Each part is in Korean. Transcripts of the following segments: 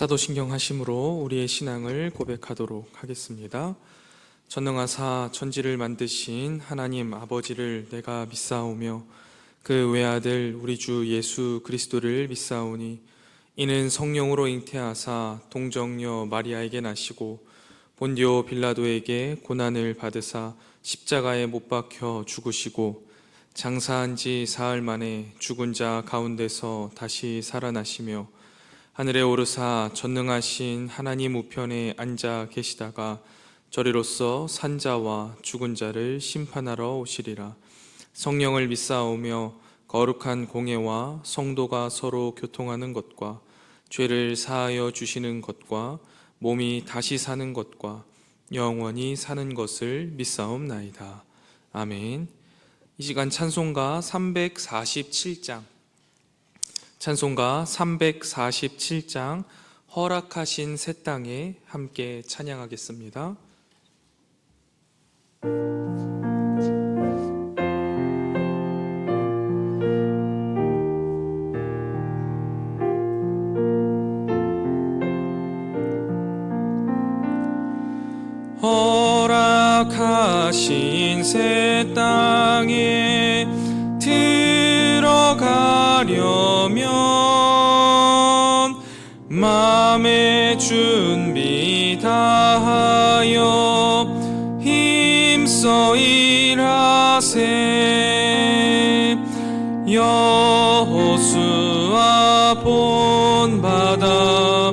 사도신경하심으로 우리의 신앙을 고백하도록 하겠습니다. 전능하사 천지를 만드신 하나님 아버지를 내가 믿사오며 그 외아들 우리 주 예수 그리스도를 믿사오니 이는 성령으로 잉태하사 동정녀 마리아에게 나시고 본디오 빌라도에게 고난을 받으사 십자가에 못 박혀 죽으시고 장사한 지 사흘 만에 죽은 자 가운데서 다시 살아나시며 하늘에 오르사 전능하신 하나님 우편에 앉아 계시다가 저리로서 산자와 죽은 자를 심판하러 오시리라. 성령을 믿사오며 거룩한 공예와 성도가 서로 교통하는 것과 죄를 사하여 주시는 것과 몸이 다시 사는 것과 영원히 사는 것을 믿사옵나이다. 아멘. 이 시간 찬송가 347장 찬송가 347장 허락하신 새 땅에 함께 찬양하겠습니다. 허락하신 새 땅에 들어가려면 마음의 준비 다하여 힘써 일하세. 여호수아 본받아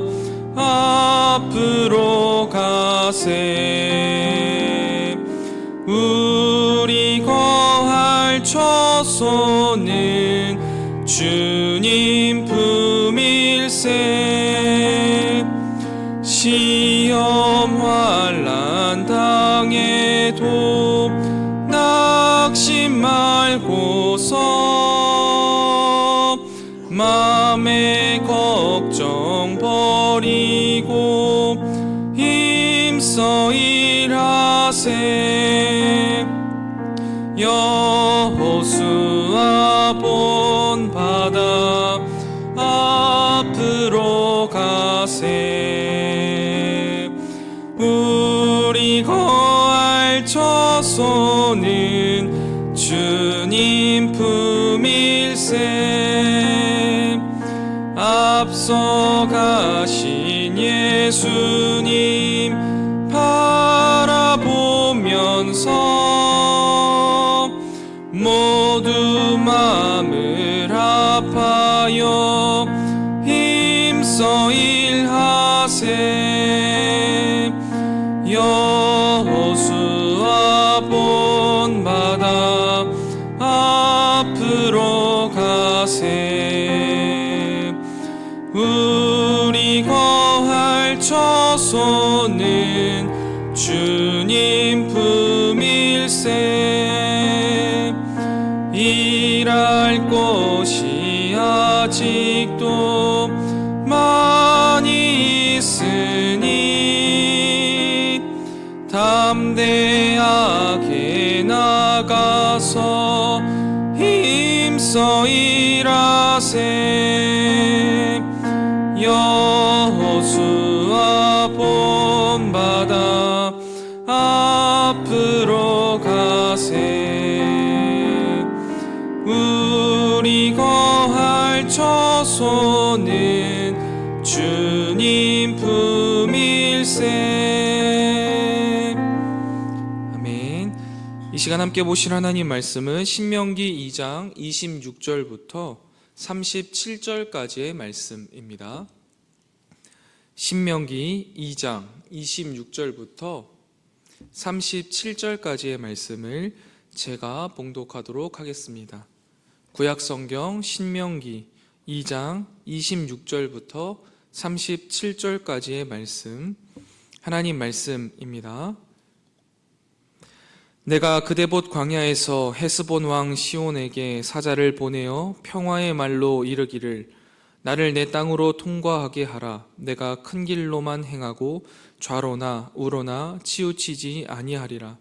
앞으로 가세. 우리 거할 처소는 주님 품일세. 시험 환난 당해도 낙심 말고서 마음의 걱정 버리고 힘써 일하세. 여호수아 본받아 앞으로 가세. 우리 거할 처소는 주님 품일세. 앞서 가신 예수님 바라보면서 모두 마음을 합하여 힘써 일하세. 여호수아 본받아 앞으로 가세. 우리 거할 처소는 주님 품일세. 일할 곳이 아직도 많이 있으니 담대하게 나가서 힘써 일하세. 여호수아 본받아 앞으로 가세. 우리 거할 처소는 주님 품일세. 아멘. 이 시간 함께 보실 하나님 말씀은 신명기 2장 26절부터 37절까지의 말씀입니다. 신명기 2장 26절부터 37절까지의 말씀을 제가 봉독하도록 하겠습니다. 구약성경 신명기 2장 26절부터 37절까지의 말씀, 하나님 말씀입니다. 내가 그데봇 광야에서 헤스본 왕 시온에게 사자를 보내어 평화의 말로 이르기를 나를 내 땅으로 통과하게 하라. 내가 큰 길로만 행하고 좌로나 우로나 치우치지 아니하리라.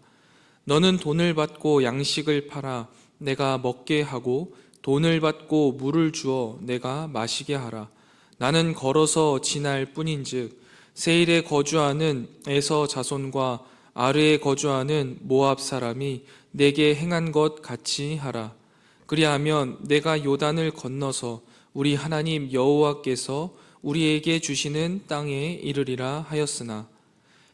너는 돈을 받고 양식을 팔아 내가 먹게 하고 돈을 받고 물을 주어 내가 마시게 하라. 나는 걸어서 지날 뿐인즉 세일에 거주하는 에서 자손과 아르에 거주하는 모압 사람이 내게 행한 것 같이 하라. 그리하면 내가 요단을 건너서 우리 하나님 여호와께서 우리에게 주시는 땅에 이르리라 하였으나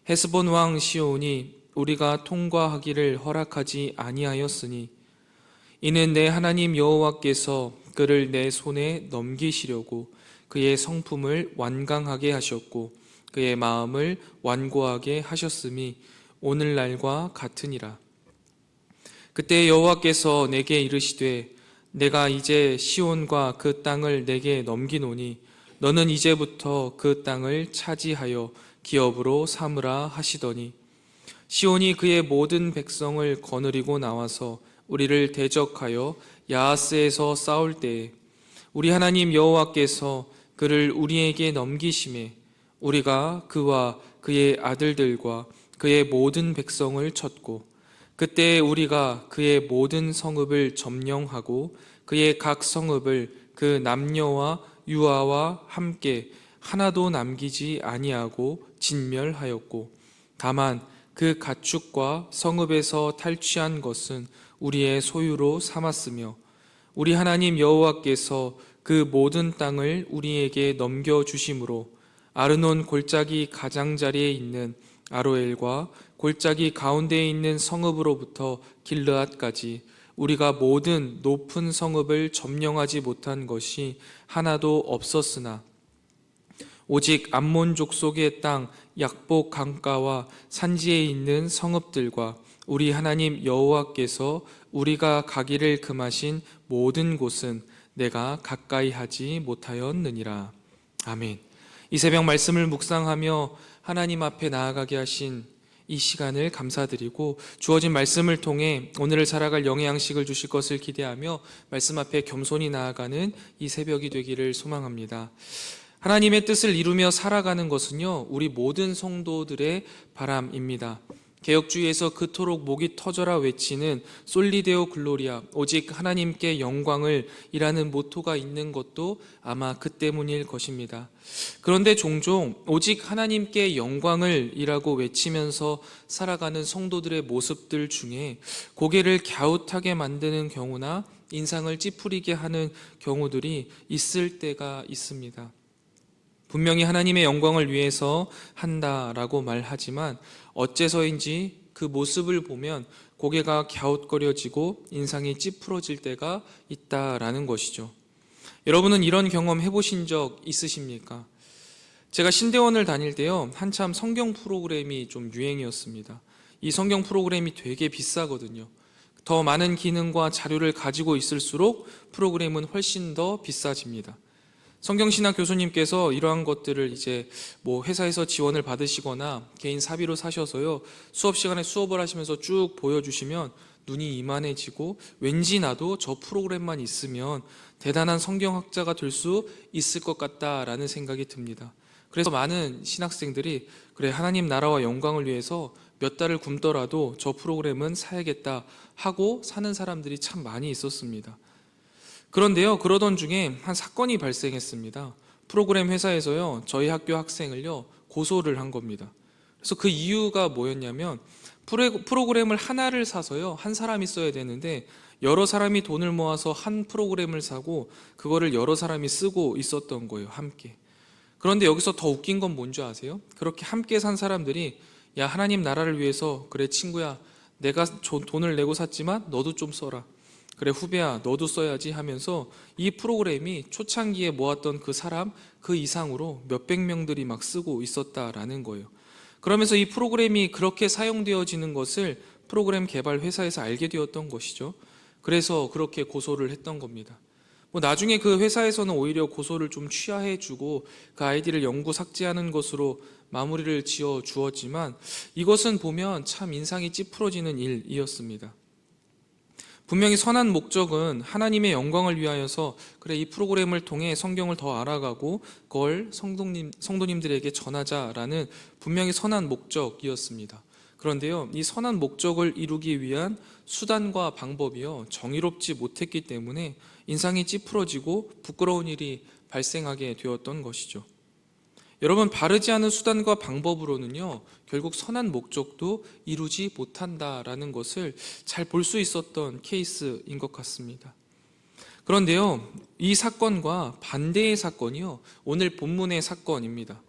헤스본 왕 시온이 우리가 통과하기를 허락하지 아니하였으니 이는 내 하나님 여호와께서 그를 내 손에 넘기시려고 그의 성품을 완강하게 하셨고 그의 마음을 완고하게 하셨음이 오늘날과 같으니라. 그때 여호와께서 내게 이르시되 내가 이제 시온과 그 땅을 내게 넘기노니 너는 이제부터 그 땅을 차지하여 기업으로 삼으라 하시더니 시온이 그의 모든 백성을 거느리고 나와서 우리를 대적하여 야하스에서 싸울 때에 우리 하나님 여호와께서 그를 우리에게 넘기심에 우리가 그와 그의 아들들과 그의 모든 백성을 쳤고 그때 우리가 그의 모든 성읍을 점령하고 그의 각 성읍을 그 남녀와 유아와 함께 하나도 남기지 아니하고 진멸하였고 다만 그 가축과 성읍에서 탈취한 것은 우리의 소유로 삼았으며 우리 하나님 여호와께서 그 모든 땅을 우리에게 넘겨주심으로 아르논 골짜기 가장자리에 있는 아로엘과 골짜기 가운데에 있는 성읍으로부터 길르앗까지 우리가 모든 높은 성읍을 점령하지 못한 것이 하나도 없었으나 오직 암몬 족속의 땅 약복 강가와 산지에 있는 성읍들과 우리 하나님 여호와께서 우리가 가기를 금하신 모든 곳은 내가 가까이 하지 못하였느니라. 아멘. 이 새벽 말씀을 묵상하며 하나님 앞에 나아가게 하신 이 시간을 감사드리고 주어진 말씀을 통해 오늘을 살아갈 영의 양식을 주실 것을 기대하며 말씀 앞에 겸손히 나아가는 이 새벽이 되기를 소망합니다. 하나님의 뜻을 이루며 살아가는 것은요, 우리 모든 성도들의 바람입니다. 개혁주의에서 그토록 목이 터져라 외치는 솔리데오 글로리아, 오직 하나님께 영광을 이라는 모토가 있는 것도 아마 그 때문일 것입니다. 그런데 종종 오직 하나님께 영광을 이라고 외치면서 살아가는 성도들의 모습들 중에 고개를 갸웃하게 만드는 경우나 인상을 찌푸리게 하는 경우들이 있을 때가 있습니다. 분명히 하나님의 영광을 위해서 한다라고 말하지만 어째서인지 그 모습을 보면 고개가 갸웃거려지고 인상이 찌푸러질 때가 있다라는 것이죠. 여러분은 이런 경험 해보신 적 있으십니까? 제가 신대원을 다닐 때요, 한참 성경 프로그램이 좀 유행이었습니다. 이 성경 프로그램이 되게 비싸거든요. 더 많은 기능과 자료를 가지고 있을수록 프로그램은 훨씬 더 비싸집니다. 성경신학 교수님께서 이러한 것들을 이제 회사에서 지원을 받으시거나 개인 사비로 사셔서요, 수업 시간에 수업을 하시면서 쭉 보여주시면 눈이 이만해지고 왠지 나도 저 프로그램만 있으면 대단한 성경학자가 될 수 있을 것 같다라는 생각이 듭니다. 그래서 많은 신학생들이 그래, 하나님 나라와 영광을 위해서 몇 달을 굶더라도 저 프로그램은 사야겠다 하고 사는 사람들이 참 많이 있었습니다. 그런데요, 그러던 중에 한 사건이 발생했습니다. 프로그램 회사에서요, 저희 학교 학생을요, 고소를 한 겁니다. 그래서 그 이유가 뭐였냐면, 프로그램을 하나를 사서요, 한 사람이 써야 되는데 여러 사람이 돈을 모아서 한 프로그램을 사고 그거를 여러 사람이 쓰고 있었던 거예요, 함께. 그런데 여기서 더 웃긴 건 뭔지 아세요? 그렇게 함께 산 사람들이 야, 하나님 나라를 위해서 그래 친구야, 내가 돈을 내고 샀지만 너도 좀 써라, 그래 후배야 너도 써야지 하면서 이 프로그램이 초창기에 모았던 그 사람 그 이상으로 몇백 명들이 막 쓰고 있었다라는 거예요. 그러면서 이 프로그램이 그렇게 사용되어지는 것을 프로그램 개발 회사에서 알게 되었던 것이죠. 그래서 그렇게 고소를 했던 겁니다. 나중에 그 회사에서는 오히려 고소를 좀 취하해주고 그 아이디를 영구 삭제하는 것으로 마무리를 지어 주었지만 이것은 보면 참 인상이 찌푸러지는 일이었습니다. 분명히 선한 목적은 하나님의 영광을 위하여서 그래 이 프로그램을 통해 성경을 더 알아가고 그걸 성도님들에게 전하자라는 분명히 선한 목적이었습니다. 그런데요, 이 선한 목적을 이루기 위한 수단과 방법이요, 정의롭지 못했기 때문에 인상이 찌푸러지고 부끄러운 일이 발생하게 되었던 것이죠. 여러분, 바르지 않은 수단과 방법으로는요, 결국 선한 목적도 이루지 못한다라는 것을 잘 볼 수 있었던 케이스인 것 같습니다. 그런데요, 이 사건과 반대의 사건이요, 오늘 본문의 사건입니다.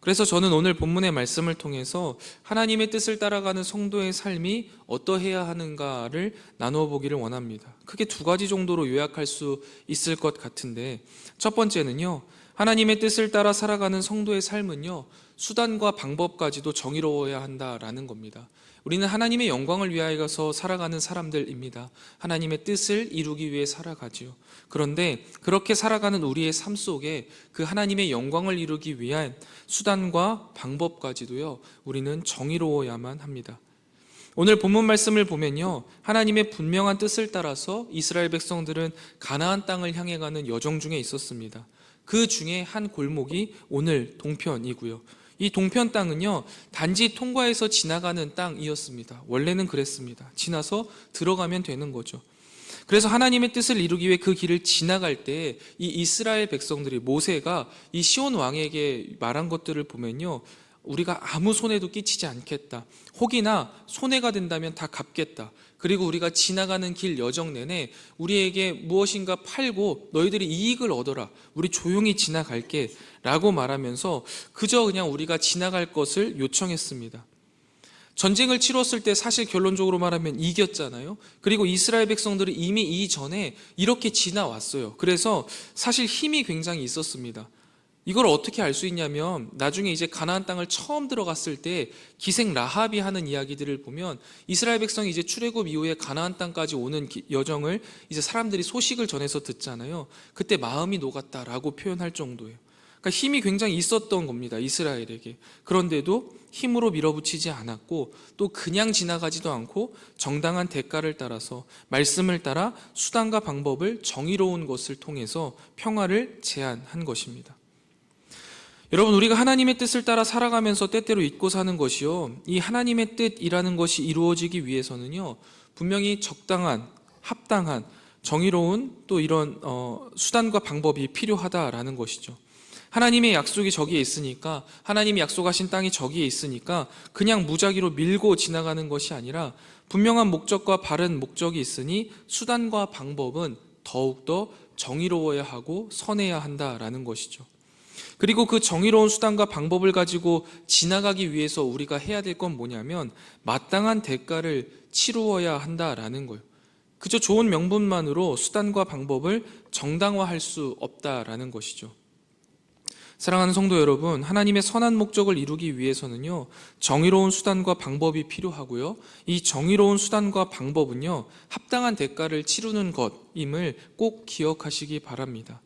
그래서 저는 오늘 본문의 말씀을 통해서 하나님의 뜻을 따라가는 성도의 삶이 어떠해야 하는가를 나누어 보기를 원합니다. 크게 두 가지 정도로 요약할 수 있을 것 같은데, 첫 번째는요, 하나님의 뜻을 따라 살아가는 성도의 삶은요, 수단과 방법까지도 정의로워야 한다라는 겁니다. 우리는 하나님의 영광을 위하여서 살아가는 사람들입니다. 하나님의 뜻을 이루기 위해 살아가지요. 그런데 그렇게 살아가는 우리의 삶 속에 그 하나님의 영광을 이루기 위한 수단과 방법까지도요, 우리는 정의로워야만 합니다. 오늘 본문 말씀을 보면요, 하나님의 분명한 뜻을 따라서 이스라엘 백성들은 가나안 땅을 향해 가는 여정 중에 있었습니다. 그 중에 한 골목이 오늘 동편이고요. 이 동편 땅은요, 단지 통과해서 지나가는 땅이었습니다. 원래는 그랬습니다. 지나서 들어가면 되는 거죠. 그래서 하나님의 뜻을 이루기 위해 그 길을 지나갈 때 이 이스라엘 백성들이, 모세가 이 시온 왕에게 말한 것들을 보면요, 우리가 아무 손해도 끼치지 않겠다. 혹이나 손해가 된다면 다 갚겠다. 그리고 우리가 지나가는 길 여정 내내 우리에게 무엇인가 팔고 너희들이 이익을 얻어라. 우리 조용히 지나갈게 라고 말하면서 그저 그냥 우리가 지나갈 것을 요청했습니다. 전쟁을 치렀을 때 사실 결론적으로 말하면 이겼잖아요. 그리고 이스라엘 백성들은 이미 이전에 이렇게 지나왔어요. 그래서 사실 힘이 굉장히 있었습니다. 이걸 어떻게 알 수 있냐면, 나중에 이제 가나안 땅을 처음 들어갔을 때 기생 라합이 하는 이야기들을 보면, 이스라엘 백성이 이제 출애굽 이후에 가나안 땅까지 오는 여정을 이제 사람들이 소식을 전해서 듣잖아요. 그때 마음이 녹았다라고 표현할 정도예요. 그러니까 힘이 굉장히 있었던 겁니다, 이스라엘에게. 그런데도 힘으로 밀어붙이지 않았고, 또 그냥 지나가지도 않고 정당한 대가를 따라서, 말씀을 따라 수단과 방법을 정의로운 것을 통해서 평화를 제안한 것입니다. 여러분, 우리가 하나님의 뜻을 따라 살아가면서 때때로 잊고 사는 것이요, 이 하나님의 뜻이라는 것이 이루어지기 위해서는요, 분명히 적당한, 합당한, 정의로운 또 이런 수단과 방법이 필요하다라는 것이죠. 하나님의 약속이 저기에 있으니까, 하나님이 약속하신 땅이 저기에 있으니까 그냥 무작위로 밀고 지나가는 것이 아니라 분명한 목적과 바른 목적이 있으니 수단과 방법은 더욱더 정의로워야 하고 선해야 한다라는 것이죠. 그리고 그 정의로운 수단과 방법을 가지고 지나가기 위해서 우리가 해야 될 건 뭐냐면, 마땅한 대가를 치루어야 한다라는 거예요. 그저 좋은 명분만으로 수단과 방법을 정당화할 수 없다라는 것이죠. 사랑하는 성도 여러분, 하나님의 선한 목적을 이루기 위해서는요, 정의로운 수단과 방법이 필요하고요, 이 정의로운 수단과 방법은요, 합당한 대가를 치르는 것임을 꼭 기억하시기 바랍니다.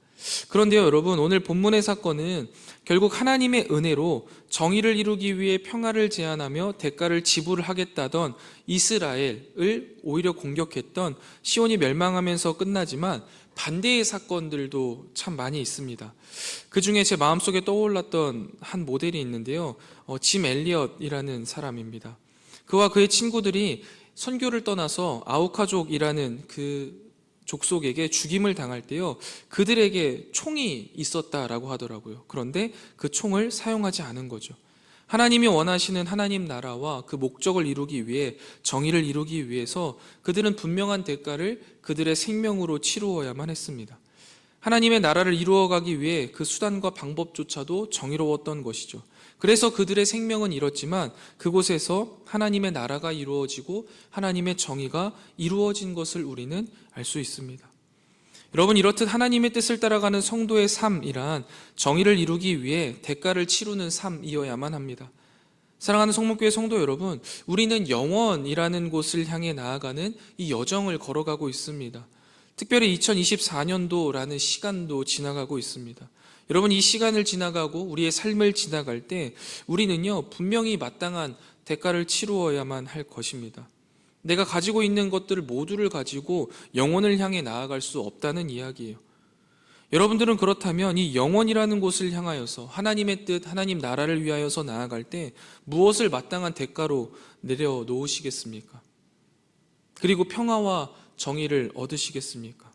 그런데요, 여러분, 오늘 본문의 사건은 결국 하나님의 은혜로 정의를 이루기 위해 평화를 제안하며 대가를 지불하겠다던 이스라엘을 오히려 공격했던 시온이 멸망하면서 끝나지만, 반대의 사건들도 참 많이 있습니다. 그 중에 제 마음속에 떠올랐던 한 모델이 있는데요, 짐 엘리엇이라는 사람입니다. 그와 그의 친구들이 선교를 떠나서 아우카족이라는 그 족속에게 죽임을 당할 때요, 그들에게 총이 있었다라고 하더라고요. 그런데 그 총을 사용하지 않은 거죠. 하나님이 원하시는 하나님 나라와 그 목적을 이루기 위해, 정의를 이루기 위해서 그들은 분명한 대가를 그들의 생명으로 치루어야만 했습니다. 하나님의 나라를 이루어가기 위해 그 수단과 방법조차도 정의로웠던 것이죠. 그래서 그들의 생명은 잃었지만 그곳에서 하나님의 나라가 이루어지고 하나님의 정의가 이루어진 것을 우리는 알 수 있습니다. 여러분, 이렇듯 하나님의 뜻을 따라가는 성도의 삶이란 정의를 이루기 위해 대가를 치르는 삶이어야만 합니다. 사랑하는 성목교회 성도 여러분, 우리는 영원이라는 곳을 향해 나아가는 이 여정을 걸어가고 있습니다. 특별히 2024년도라는 시간도 지나가고 있습니다. 여러분, 이 시간을 지나가고 우리의 삶을 지나갈 때 우리는요, 분명히 마땅한 대가를 치루어야만 할 것입니다. 내가 가지고 있는 것들을 모두를 가지고 영혼을 향해 나아갈 수 없다는 이야기예요. 여러분들은 그렇다면 이 영원이라는 곳을 향하여서 하나님의 뜻, 하나님 나라를 위하여서 나아갈 때 무엇을 마땅한 대가로 내려놓으시겠습니까? 그리고 평화와 정의를 얻으시겠습니까?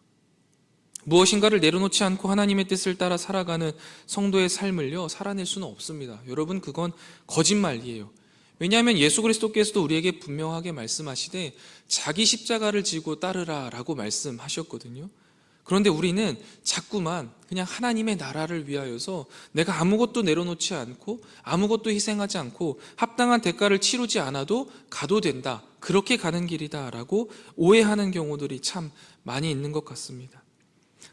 무엇인가를 내려놓지 않고 하나님의 뜻을 따라 살아가는 성도의 삶을요, 살아낼 수는 없습니다. 여러분, 그건 거짓말이에요. 왜냐하면 예수 그리스도께서도 우리에게 분명하게 말씀하시되 자기 십자가를 지고 따르라 라고 말씀하셨거든요. 그런데 우리는 자꾸만 그냥 하나님의 나라를 위하여서 내가 아무것도 내려놓지 않고 아무것도 희생하지 않고 합당한 대가를 치르지 않아도 가도 된다, 그렇게 가는 길이다 라고 오해하는 경우들이 참 많이 있는 것 같습니다.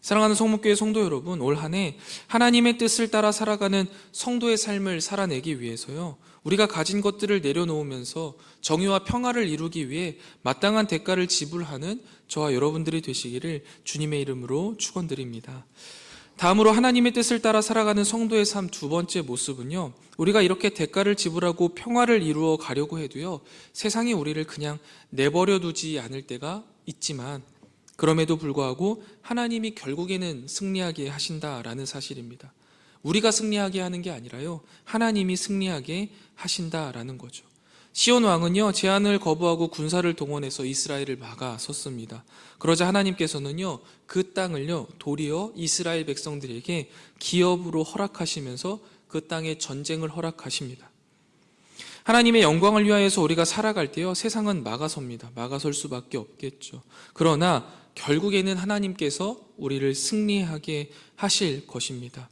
사랑하는 성목교회 성도 여러분, 올 한 해 하나님의 뜻을 따라 살아가는 성도의 삶을 살아내기 위해서요, 우리가 가진 것들을 내려놓으면서 정의와 평화를 이루기 위해 마땅한 대가를 지불하는 저와 여러분들이 되시기를 주님의 이름으로 축원드립니다. 다음으로 하나님의 뜻을 따라 살아가는 성도의 삶 두 번째 모습은요, 우리가 이렇게 대가를 지불하고 평화를 이루어 가려고 해도요, 세상이 우리를 그냥 내버려 두지 않을 때가 있지만 그럼에도 불구하고 하나님이 결국에는 승리하게 하신다라는 사실입니다. 우리가 승리하게 하는 게 아니라요, 하나님이 승리하게 하신다라는 거죠. 시온 왕은요, 제안을 거부하고 군사를 동원해서 이스라엘을 막아섰습니다. 그러자 하나님께서는요, 그 땅을요, 도리어 이스라엘 백성들에게 기업으로 허락하시면서 그 땅에 전쟁을 허락하십니다. 하나님의 영광을 위하여서 우리가 살아갈 때요, 세상은 막아섭니다. 막아설 수밖에 없겠죠. 그러나 결국에는 하나님께서 우리를 승리하게 하실 것입니다.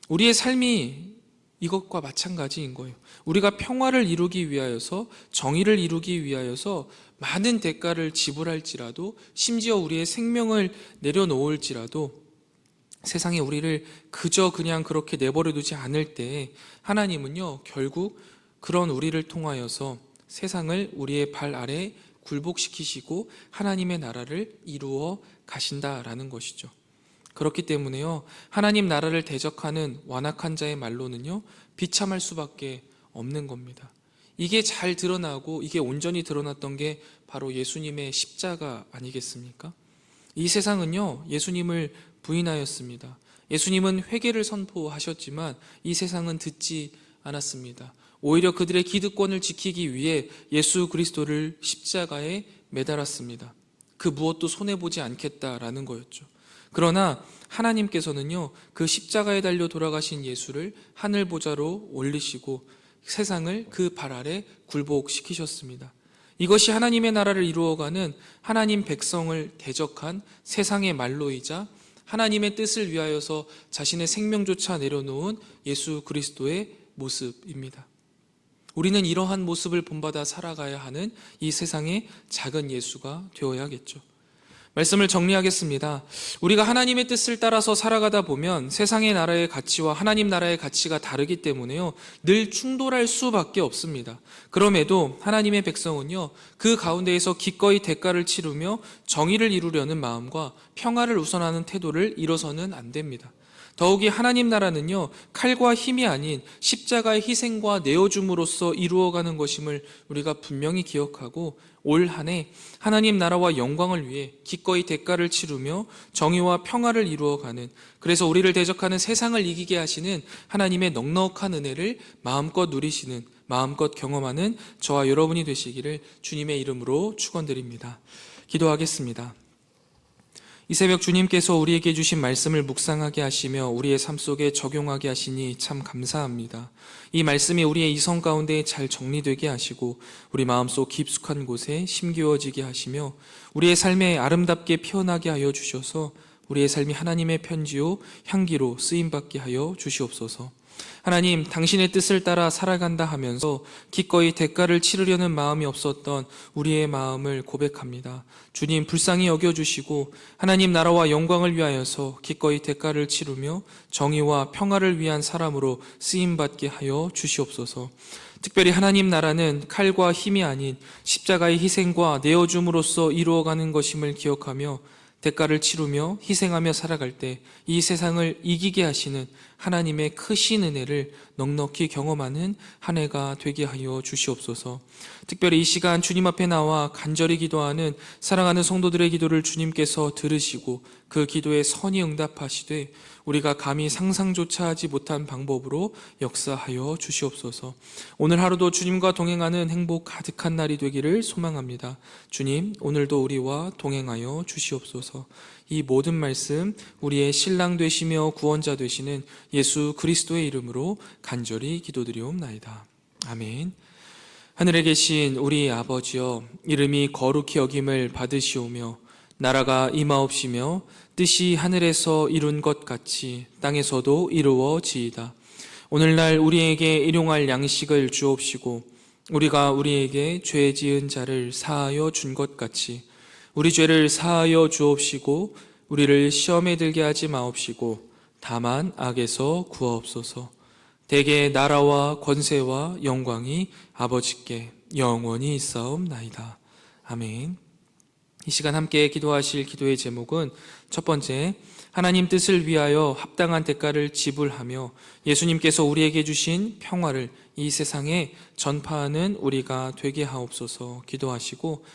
우리의 삶이 이것과 마찬가지인 거예요. 우리가 평화를 이루기 위하여서, 정의를 이루기 위하여서 많은 대가를 지불할지라도, 심지어 우리의 생명을 내려놓을지라도 세상에 우리를 그저 그냥 그렇게 내버려두지 않을 때 하나님은요, 결국 그런 우리를 통하여서 세상을 우리의 발 아래 굴복시키시고 하나님의 나라를 이루어 가신다라는 것이죠. 그렇기 때문에요, 하나님 나라를 대적하는 완악한 자의 말로는요, 비참할 수밖에 없는 겁니다. 이게 잘 드러나고 이게 온전히 드러났던 게 바로 예수님의 십자가 아니겠습니까? 이 세상은요, 예수님을 부인하였습니다. 예수님은 회개를 선포하셨지만 이 세상은 듣지 않았습니다. 오히려 그들의 기득권을 지키기 위해 예수 그리스도를 십자가에 매달았습니다. 그 무엇도 손해보지 않겠다라는 거였죠. 그러나 하나님께서는요, 그 십자가에 달려 돌아가신 예수를 하늘 보좌로 올리시고 세상을 그 발 아래 굴복시키셨습니다. 이것이 하나님의 나라를 이루어가는 하나님 백성을 대적한 세상의 말로이자 하나님의 뜻을 위하여서 자신의 생명조차 내려놓은 예수 그리스도의 모습입니다. 우리는 이러한 모습을 본받아 살아가야 하는 이 세상의 작은 예수가 되어야겠죠. 말씀을 정리하겠습니다. 우리가 하나님의 뜻을 따라서 살아가다 보면 세상의 나라의 가치와 하나님 나라의 가치가 다르기 때문에요, 늘 충돌할 수밖에 없습니다. 그럼에도 하나님의 백성은요, 그 가운데에서 기꺼이 대가를 치르며 정의를 이루려는 마음과 평화를 우선하는 태도를 잃어서는 안 됩니다. 더욱이 하나님 나라는요, 칼과 힘이 아닌 십자가의 희생과 내어줌으로써 이루어가는 것임을 우리가 분명히 기억하고 올 한 해 하나님 나라와 영광을 위해 기꺼이 대가를 치르며 정의와 평화를 이루어가는, 그래서 우리를 대적하는 세상을 이기게 하시는 하나님의 넉넉한 은혜를 마음껏 누리시는, 마음껏 경험하는 저와 여러분이 되시기를 주님의 이름으로 축원드립니다. 기도하겠습니다. 이 새벽 주님께서 우리에게 주신 말씀을 묵상하게 하시며 우리의 삶 속에 적용하게 하시니 참 감사합니다. 이 말씀이 우리의 이성 가운데 잘 정리되게 하시고 우리 마음속 깊숙한 곳에 심기워지게 하시며 우리의 삶에 아름답게 피어나게 하여 주셔서 우리의 삶이 하나님의 편지요 향기로 쓰임받게 하여 주시옵소서. 하나님, 당신의 뜻을 따라 살아간다 하면서 기꺼이 대가를 치르려는 마음이 없었던 우리의 마음을 고백합니다. 주님, 불쌍히 여겨주시고 하나님 나라와 영광을 위하여서 기꺼이 대가를 치르며 정의와 평화를 위한 사람으로 쓰임받게 하여 주시옵소서. 특별히 하나님 나라는 칼과 힘이 아닌 십자가의 희생과 내어줌으로써 이루어가는 것임을 기억하며 대가를 치르며 희생하며 살아갈 때 이 세상을 이기게 하시는 하나님의 크신 은혜를 넉넉히 경험하는 한 해가 되게 하여 주시옵소서. 특별히 이 시간 주님 앞에 나와 간절히 기도하는 사랑하는 성도들의 기도를 주님께서 들으시고 그 기도에 선히 응답하시되 우리가 감히 상상조차 하지 못한 방법으로 역사하여 주시옵소서. 오늘 하루도 주님과 동행하는 행복 가득한 날이 되기를 소망합니다. 주님, 오늘도 우리와 동행하여 주시옵소서. 이 모든 말씀 우리의 신랑 되시며 구원자 되시는 예수 그리스도의 이름으로 간절히 기도드리옵나이다. 아멘. 하늘에 계신 우리 아버지여, 이름이 거룩히 여김을 받으시오며 나라가 임하옵시며 뜻이 하늘에서 이룬 것 같이 땅에서도 이루어지이다. 오늘날 우리에게 일용할 양식을 주옵시고 우리가 우리에게 죄 지은 자를 사하여 준 것 같이 우리 죄를 사하여 주옵시고 우리를 시험에 들게 하지 마옵시고 다만 악에서 구하옵소서. 대개 나라와 권세와 영광이 아버지께 영원히 있사옵나이다. 아멘. 이 시간 함께 기도하실 기도의 제목은 첫 번째, 하나님 뜻을 위하여 합당한 대가를 지불하며 예수님께서 우리에게 주신 평화를 이 세상에 전파하는 우리가 되게 하옵소서 기도하시고,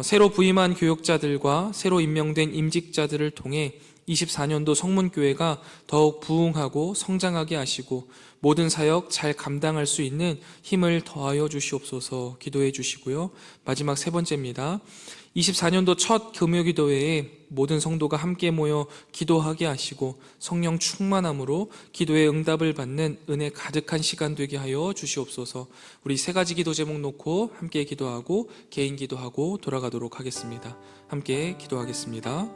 새로 부임한 교역자들과 새로 임명된 임직자들을 통해 24년도 성문교회가 더욱 부흥하고 성장하게 하시고 모든 사역 잘 감당할 수 있는 힘을 더하여 주시옵소서 기도해 주시고요. 마지막 세 번째입니다. 24년도 첫 금요기도회에 모든 성도가 함께 모여 기도하게 하시고 성령 충만함으로 기도의 응답을 받는 은혜 가득한 시간 되게 하여 주시옵소서. 우리 세 가지 기도 제목 놓고 함께 기도하고 개인 기도하고 돌아가도록 하겠습니다. 함께 기도하겠습니다.